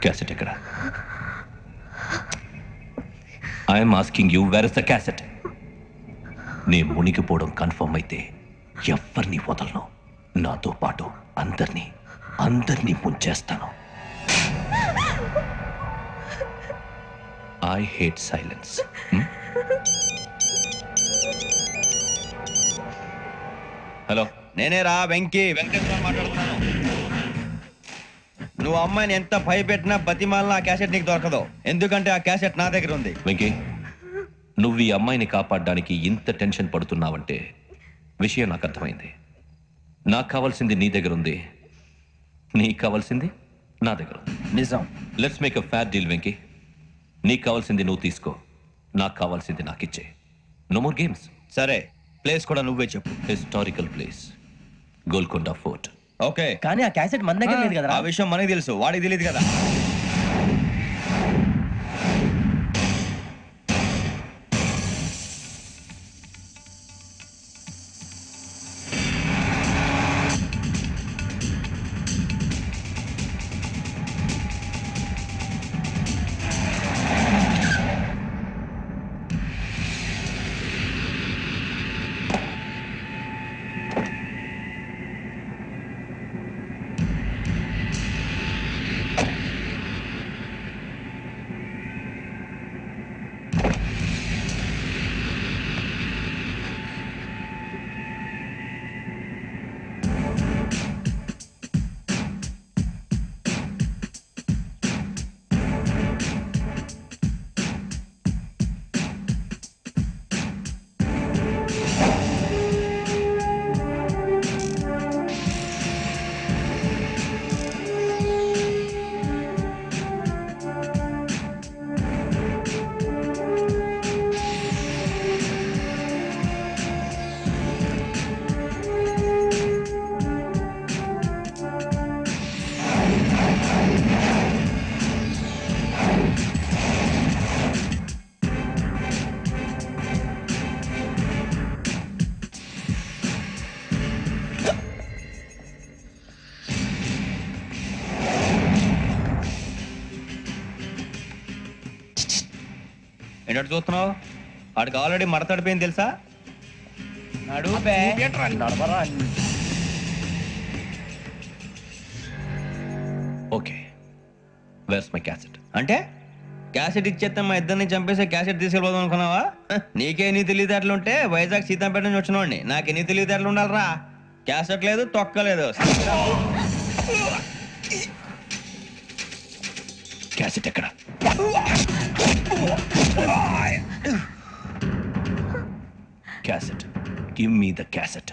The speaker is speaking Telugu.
క్యాసెట్ ఎక్కడ? I'm asking you, where is the cassette? నే మునిగిపోవడం కన్ఫర్మ్ అయితే ఎవరిని వదలను. నాతో పాటు అందరినీ ముంచేస్తాను. I hate silence. హలో, నేనేరా వెంకటేశ్వర మాట్లాడుతున్నాను. నువ్వు అమ్మాయిని ఎంత భయపెట్టినా బతిమాలినా ఆ క్యాసెట్ నీకు దొరకదు. ఎందుకంటే ఆ క్యాసెట్ నా దగ్గర ఉంది. వెంకీ, నువ్వు ఈ అమ్మాయిని కాపాడడానికి ఇంత టెన్షన్ పడుతున్నావంటే విషయం నాకు అర్థమైంది. నాకు కావాల్సింది నీ దగ్గర ఉంది, నీకు కావాల్సింది నా దగ్గర ఉంది. నిజం. Let's make a fair deal Venky. నీకు కావాల్సింది నువ్వు తీసుకో, నాకు కావాల్సింది నాకు ఇచ్చే. No more games. సరే, ప్లేస్ కూడా నువ్వే చెప్పు. Historical place, Golconda fort. Okay, కానీ ఆ క్యాసెట్ మన దగ్గర లేదు కదా. ఆ విషయం మనకి తెలుసు, వాడికి తెలియదు కదా. ఏంటంటే చూస్తున్నావు? వాడికి ఆల్రెడీ మడతడిపోయింది తెలుసా? Okay, where's my cassette? అంటే క్యాసెట్ ఇచ్చేస్తే మా ఇద్దరిని చంపేసి క్యాసెట్ తీసుకెళ్ళిపోదాం అనుకున్నావా? నీకే నీ తెలివితేటలు ఉంటే వైజాగ్ సీతంపేట నుంచి వచ్చినవాడిని. నాకు ఎన్ని తెలివితేటలు ఉండాలరా? క్యాసెట్ లేదు, తొక్కలేదు. క్యాసెట్ ఎక్కడ? Cassette, give me the cassette.